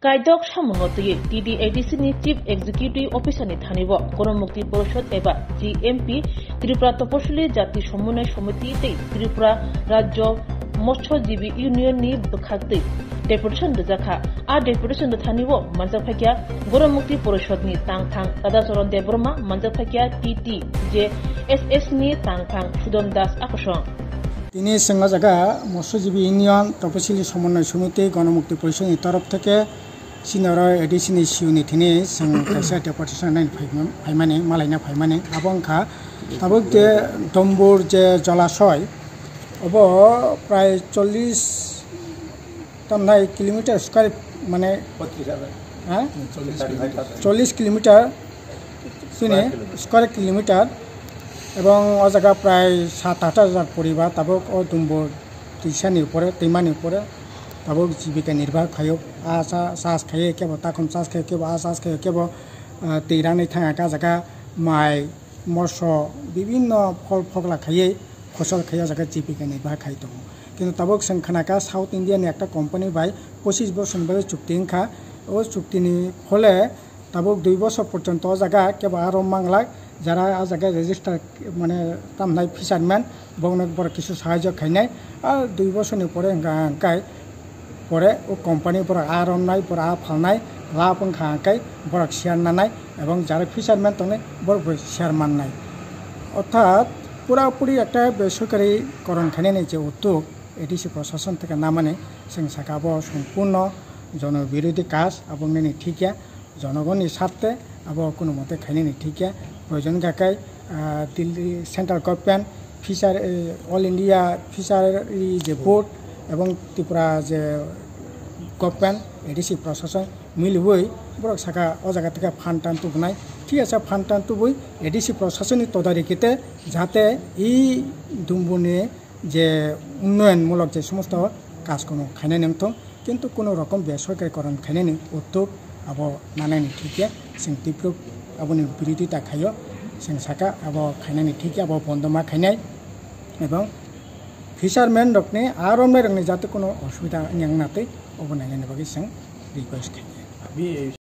Kaidok Shamunoti, TDADC ni Chief Executive Officer ni Thanibo, Goromukti Poroshod eba GMP, Tripura Toposhuli Jati Shomunai Shomiti, Tripura Rajo Mochojibi Union ni Bukhakti. Deputation de Zaka, Deputation de Thanibo, Manzapakia, Goromukti Poroshod ni Tang, Tadasoron de Burma, Manzapakia, TT, JSS ni Tang, Shudon Das Akoshon. তিনি সিংহজাগা মৎস্যজীবী union তপশিলি সমন্বয় সমিতি গণমুক্তি পরিষদের তরফ থেকে senior এডিসিনি সিউনি তিনি Singh কাইসা deputation nine ফাইমানে মালাইনা ফাইমানে আবংখা তাবক যে দম্বুর যে জলাশয় অব প্রায় 40 তমনাই কিলোমিটার স্কয়ার মানে 40 কিলোমিটার সিনে স্কয়ার কিলোমিটার এবং ও জায়গা প্রায় 7-8 হাজার পরিবার তাবক ও দুম্বুর दैसानि উপরে दैमानि উপরে তাবক জীবিকা নির্বাহ খায় চাষ খায় কেবল তাখন চাষ খায় কেবল চাষ খায় কেবল दैरानै থাকা জায়গা মাই মৎস্য বিভিন্ন ফল ফগলা খায় ফসল খায় জায়গা জীবিকা নির্বাহ খায় দङ কিন্তু তাবক সংখানাকা সাউথ ইন্ডিয়াनि একটা কোম্পানি বাই 25 বছর ধরে চুক্তি খা ও চুক্তিনি ফলে তাবক 2 বছর পর্যন্ত জায়গা কেবল আরো মাংলা যারা আ জায়গায় রেজিস্টার মানে তামনাই ফিশারম্যান বংনক বড় কিছু সাহায্য খাইনাই আর 2 বছরনি পরে গাঙ্কাই পরে ও কোম্পানি বড় আরমনাই বড় ফালনাই লাপং খাঙ্কাই বড় শেয়ার নানাই এবং যারা ফিশারম্যান তনে বড় শেয়ার মাননাই অর্থাৎ পুরাপুরি একটা বেসরকারি করণ খাইনাই যে উদ্যোগ এডিসি প্রশাসন থেকে না মানে जों সাকাব সম্পূর্ণ জনবিরোধী কাজ এবং নেনি ঠিকিয়া জনগণের স্বার্থে আবার কোনো মতে খাইনাই ঠিকিয়া প্রয়োজন গাকাই Delhi central government fisher all India fishery যে বোর্ড এবং ত্রিপুরা যে গভর্নমেন্ট এডিসি প্রশাসন মিলিবই বড় শাখা ও জায়গা থেকে ফান্ড টান তুবনাই ঠিক আছে ফান্ড টান তুবই এডিসি প্রশাসনিক তদারকিতে যাতে এই দুম্বুনি যে উন্নয়নমূলক যে সমস্ত কাজ কোনো খাইনাই নেমত কিন্তু কোনো রকম বেসরকারিকরণ খাইনাই উদ্যোগ আবার নানানি ঠিকই जों তীব্র আবনি বিরোধিতা খায় जों साका আবার খাইনানি ঠিকই আবার বন্ধমা খাইনাই এবং ফিশারম্যান রকনি আরমনাই রকনি যাতে কোনো অসুবিধা নাংনাতে অবনাইনানি বাকি जों রিকোয়েস্ট খাইনাই